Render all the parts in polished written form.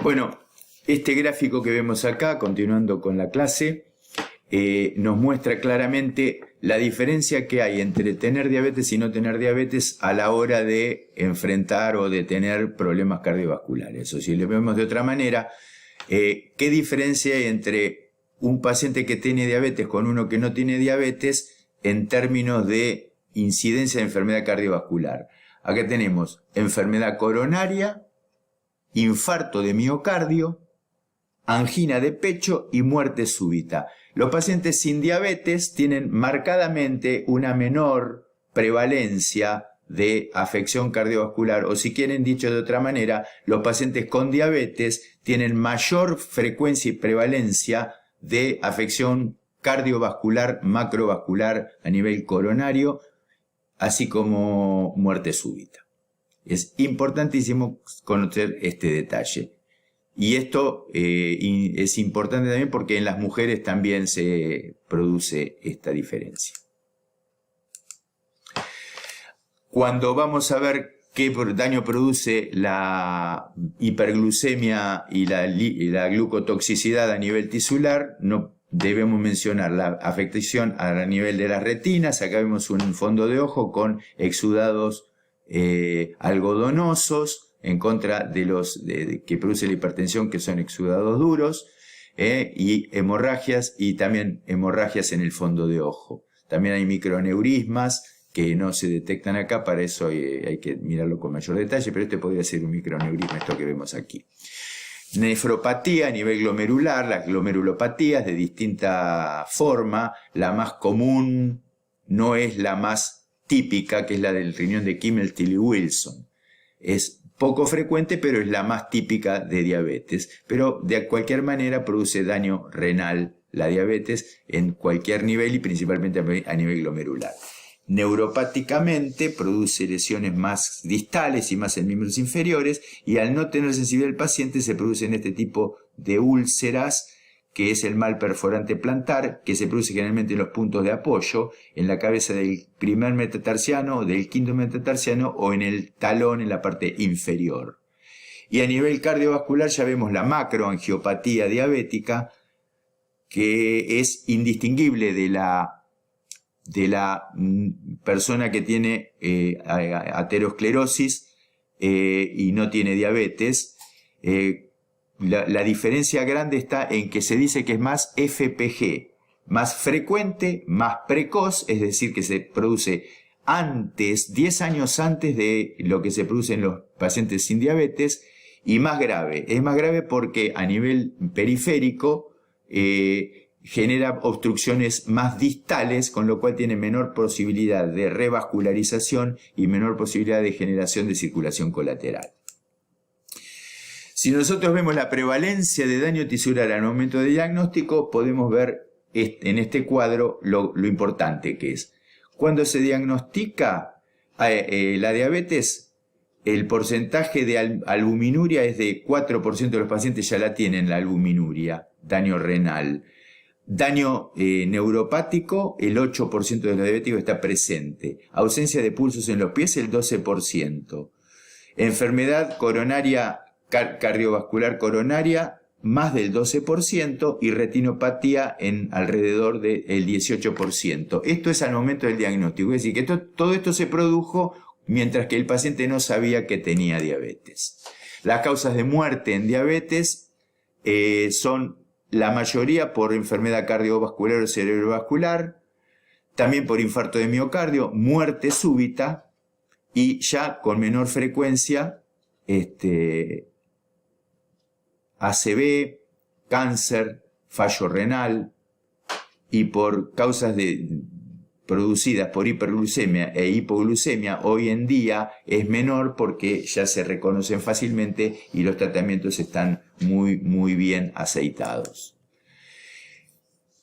Bueno, este gráfico que vemos acá, continuando con la clase, nos muestra claramente la diferencia que hay entre tener diabetes y no tener diabetes a la hora de enfrentar o de tener problemas cardiovasculares. O si lo vemos de otra manera, ¿qué diferencia hay entre un paciente que tiene diabetes con uno que no tiene diabetes en términos de incidencia de enfermedad cardiovascular? Acá tenemos enfermedad coronaria, infarto de miocardio, angina de pecho y muerte súbita. Los pacientes sin diabetes tienen marcadamente una menor prevalencia de afección cardiovascular, o si quieren dicho de otra manera, los pacientes con diabetes tienen mayor frecuencia y prevalencia de afección cardiovascular, macrovascular a nivel coronario, así como muerte súbita. Es importantísimo conocer este detalle. Y esto es importante también porque en las mujeres también se produce esta diferencia. Cuando vamos a ver qué daño produce la hiperglucemia y la glucotoxicidad a nivel tisular, no debemos mencionar la afectación a nivel de las retinas. Acá vemos un fondo de ojo con exudados algodonosos en contra de los que produce la hipertensión, que son exudados duros, y hemorragias, y también hemorragias en el fondo de ojo. También hay microneurismas que no se detectan acá, para eso hay que mirarlo con mayor detalle, pero este podría ser un microneurisma, esto que vemos aquí. Nefropatía a nivel glomerular, las glomerulopatías de distinta forma. La más común no es la más típica, que es la del riñón de Kimmel-Tilly-Wilson. Es poco frecuente, pero es la más típica de diabetes. Pero de cualquier manera produce daño renal la diabetes en cualquier nivel y principalmente a nivel glomerular. Neuropáticamente produce lesiones más distales y más en miembros inferiores, y al no tener sensibilidad el paciente se producen este tipo de úlceras, que es el mal perforante plantar, que se produce generalmente en los puntos de apoyo, en la cabeza del primer metatarsiano, del quinto metatarsiano o en el talón en la parte inferior. Y a nivel cardiovascular ya vemos la macroangiopatía diabética, que es indistinguible de la persona que tiene aterosclerosis y no tiene diabetes. La diferencia grande está en que se dice que es más FPG, más frecuente, más precoz, es decir, que se produce antes, 10 años antes de lo que se produce en los pacientes sin diabetes, y más grave. Es más grave porque a nivel periférico genera obstrucciones más distales, con lo cual tiene menor posibilidad de revascularización y menor posibilidad de generación de circulación colateral. Si nosotros vemos la prevalencia de daño tisular al momento de diagnóstico, podemos ver en este cuadro lo importante que es. Cuando se diagnostica la diabetes, el porcentaje de albuminuria es de 4% de los pacientes ya la tienen, la albuminuria, daño renal. Daño neuropático, el 8% de los diabéticos está presente. Ausencia de pulsos en los pies, el 12%. Enfermedad coronaria cardiovascular coronaria, más del 12%, y retinopatía en alrededor del 18%. Esto es al momento del diagnóstico, es decir, que todo esto se produjo mientras que el paciente no sabía que tenía diabetes. Las causas de muerte en diabetes son la mayoría por enfermedad cardiovascular o cerebrovascular, también por infarto de miocardio, muerte súbita, y ya con menor frecuencia ACV, cáncer, fallo renal, y por causas producidas por hiperglucemia e hipoglucemia hoy en día es menor porque ya se reconocen fácilmente y los tratamientos están muy bien aceitados.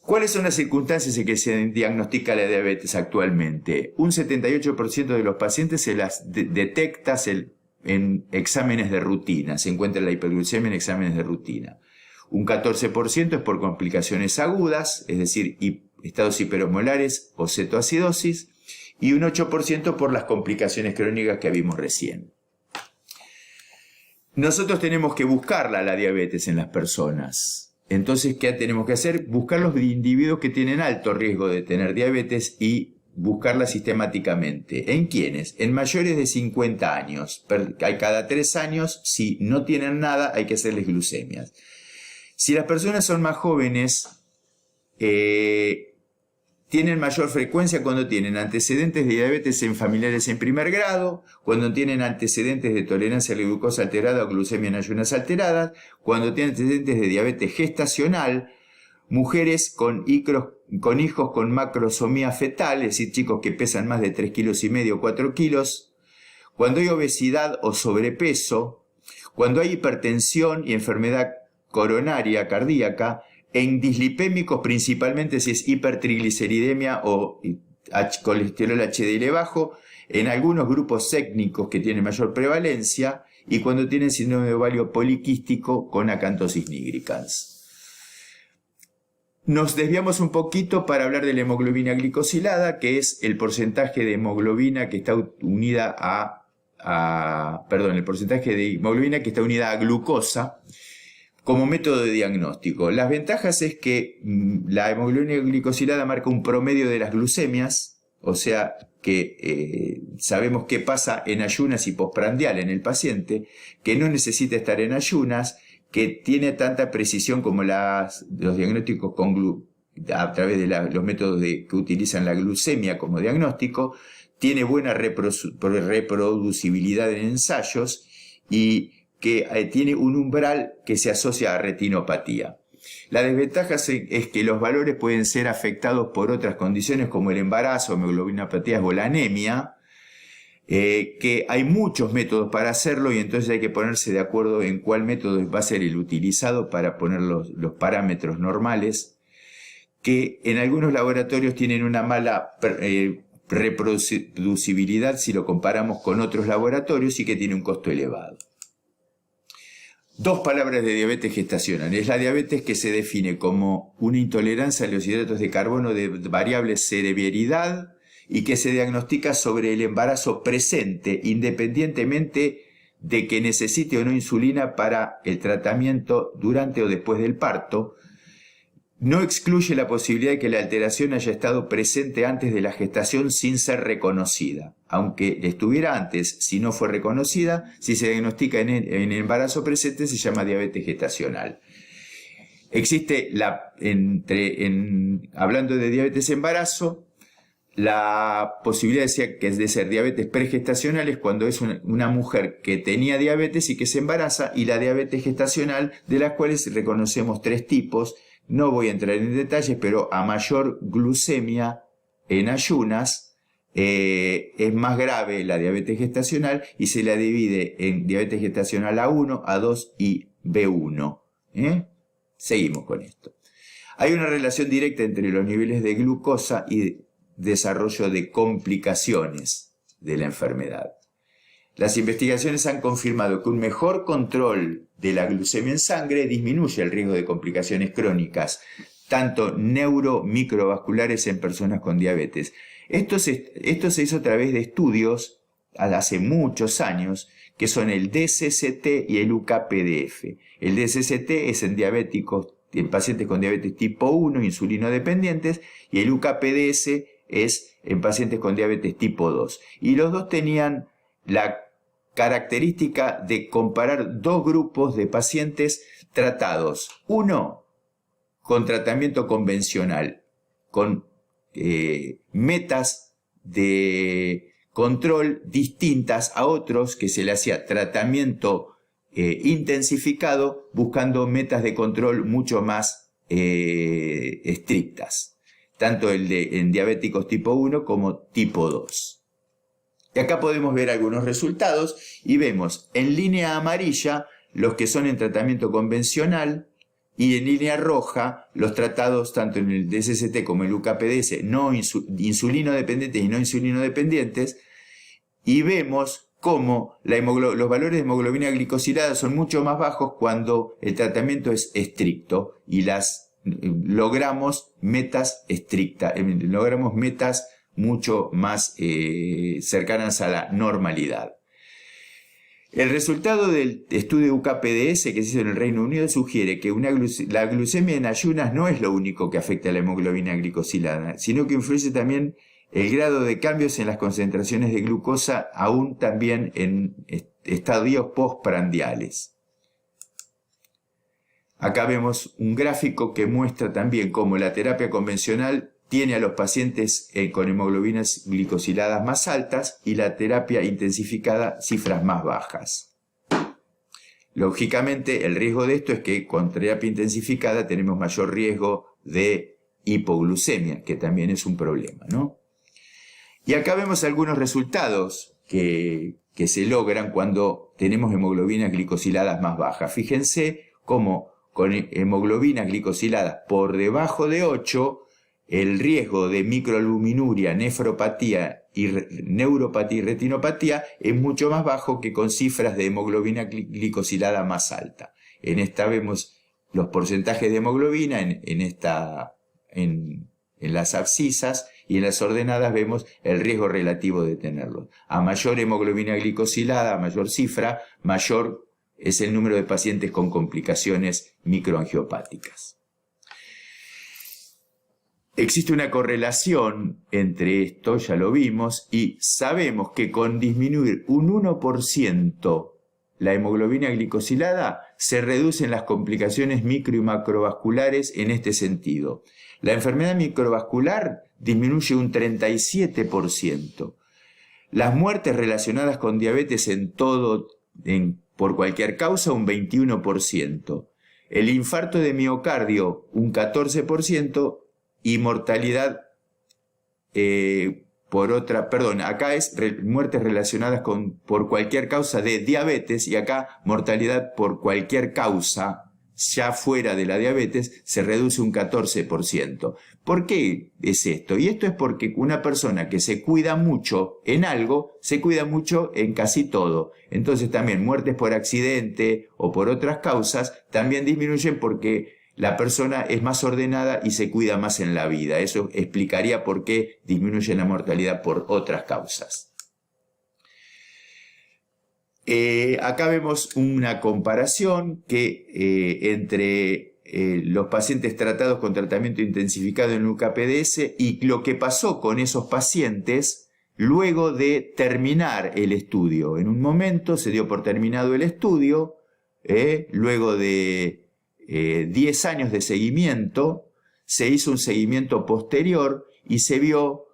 ¿Cuáles son las circunstancias en que se diagnostica la diabetes actualmente? Un 78% de los pacientes se las detecta en exámenes de rutina, se encuentra la hiperglucemia en exámenes de rutina. Un 14% es por complicaciones agudas, es decir, estados hiperosmolares o cetoacidosis, y un 8% por las complicaciones crónicas que vimos recién. nosotros tenemos que buscarla, la diabetes, en las personas. Entonces, ¿qué tenemos que hacer? Buscar los individuos que tienen alto riesgo de tener diabetes y buscarla sistemáticamente. ¿En quiénes? En mayores de 50 años. Cada 3 años, si no tienen nada, hay que hacerles glucemias. Si las personas son más jóvenes, tienen mayor frecuencia cuando tienen antecedentes de diabetes en familiares en primer grado, cuando tienen antecedentes de tolerancia a la glucosa alterada o glucemia en ayunas alteradas, cuando tienen antecedentes de diabetes gestacional, mujeres con hijos con macrosomía fetal, es decir, chicos que pesan más de 3,5 kilos o 4 kilos, cuando hay obesidad o sobrepeso, cuando hay hipertensión y enfermedad coronaria cardíaca, en dislipémicos principalmente si es hipertrigliceridemia o colesterol HDL bajo, en algunos grupos étnicos que tienen mayor prevalencia y cuando tienen síndrome de ovario poliquístico con acantosis nigricans. Nos desviamos un poquito para hablar de la hemoglobina glicosilada, que es el porcentaje de hemoglobina que está unida el porcentaje de hemoglobina que está unida a glucosa como método de diagnóstico. Las ventajas es que la hemoglobina glicosilada marca un promedio de las glucemias, o sea que sabemos qué pasa en ayunas y postprandial en el paciente, que no necesita estar en ayunas, que tiene tanta precisión como los diagnósticos a través de los métodos que utilizan la glucemia como diagnóstico, tiene buena reproducibilidad en ensayos y que tiene un umbral que se asocia a retinopatía. La desventaja es que los valores pueden ser afectados por otras condiciones como el embarazo, hemoglobinopatías o la anemia, que hay muchos métodos para hacerlo y entonces hay que ponerse de acuerdo en cuál método va a ser el utilizado para poner los parámetros normales, que en algunos laboratorios tienen una mala reproducibilidad si lo comparamos con otros laboratorios y que tiene un costo elevado. 2 palabras de diabetes gestacional. Es la diabetes que se define como una intolerancia a los hidratos de carbono de variable severidad y que se diagnostica sobre el embarazo presente, independientemente de que necesite o no insulina para el tratamiento durante o después del parto. No excluye la posibilidad de que la alteración haya estado presente antes de la gestación sin ser reconocida. Aunque estuviera antes, si no fue reconocida, si se diagnostica en el embarazo presente, se llama diabetes gestacional. Existe, hablando de diabetes embarazo, la posibilidad de ser diabetes pregestacional es cuando es una mujer que tenía diabetes y que se embaraza, y la diabetes gestacional, de las cuales reconocemos 3 tipos. No voy a entrar en detalles, pero a mayor glucemia en ayunas es más grave la diabetes gestacional y se la divide en diabetes gestacional A1, A2 y B1. Seguimos con esto. Hay una relación directa entre los niveles de glucosa y desarrollo de complicaciones de la enfermedad. Las investigaciones han confirmado que un mejor control de la glucemia en sangre disminuye el riesgo de complicaciones crónicas, tanto neuromicrovasculares en personas con diabetes. Esto se hizo a través de estudios hace muchos años, que son el DSST y el UKPDF. El DSST es en pacientes con diabetes tipo 1, insulino dependientes, y el UKPDS es en pacientes con diabetes tipo 2. Y los dos tenían la característica de comparar 2 grupos de pacientes tratados. Uno con tratamiento convencional, con metas de control distintas a otros que se le hacía tratamiento intensificado, buscando metas de control mucho más estrictas, tanto en diabéticos tipo 1 como tipo 2. Y acá podemos ver algunos resultados y vemos en línea amarilla los que son en tratamiento convencional y en línea roja los tratados tanto en el DSST como en el UKPDS no insulino dependientes y no insulino dependientes, y vemos cómo los valores de hemoglobina glicosilada son mucho más bajos cuando el tratamiento es estricto y logramos metas estrictas, logramos metas mucho más cercanas a la normalidad. El resultado del estudio UKPDS que se hizo en el Reino Unido sugiere que la glucemia en ayunas no es lo único que afecta a la hemoglobina glicosilada, sino que influye también el grado de cambios en las concentraciones de glucosa, aún también en estadios postprandiales. Acá vemos un gráfico que muestra también cómo la terapia convencional tiene a los pacientes con hemoglobinas glicosiladas más altas y la terapia intensificada cifras más bajas. Lógicamente, el riesgo de esto es que con terapia intensificada tenemos mayor riesgo de hipoglucemia, que también es un problema, ¿no? Y acá vemos algunos resultados que se logran cuando tenemos hemoglobinas glicosiladas más bajas. Fíjense cómo con hemoglobinas glicosiladas por debajo de 8, el riesgo de microalbuminuria, nefropatía, neuropatía y retinopatía es mucho más bajo que con cifras de hemoglobina glicosilada más alta. En esta vemos los porcentajes de hemoglobina en las abscisas, y en las ordenadas vemos el riesgo relativo de tenerlo. A mayor hemoglobina glicosilada, a mayor cifra, mayor es el número de pacientes con complicaciones microangiopáticas. Existe una correlación entre esto, ya lo vimos, y sabemos que con disminuir un 1% la hemoglobina glicosilada se reducen las complicaciones micro y macrovasculares en este sentido. La enfermedad microvascular disminuye un 37%. Las muertes relacionadas con diabetes por cualquier causa un 21%. El infarto de miocardio un 14%. Y mortalidad acá es muertes relacionadas por cualquier causa de diabetes, y acá mortalidad por cualquier causa ya fuera de la diabetes se reduce un 14%. ¿Por qué es esto? Y esto es porque una persona que se cuida mucho en algo, se cuida mucho en casi todo. Entonces también muertes por accidente o por otras causas también disminuyen porque la persona es más ordenada y se cuida más en la vida. Eso explicaría por qué disminuye la mortalidad por otras causas. Acá vemos una comparación que entre los pacientes tratados con tratamiento intensificado en UKPDS y lo que pasó con esos pacientes luego de terminar el estudio. En un momento se dio por terminado el estudio, luego de 10 años de seguimiento, se hizo un seguimiento posterior y se vio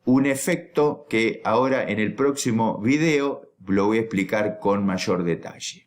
un efecto que ahora en el próximo video lo voy a explicar con mayor detalle.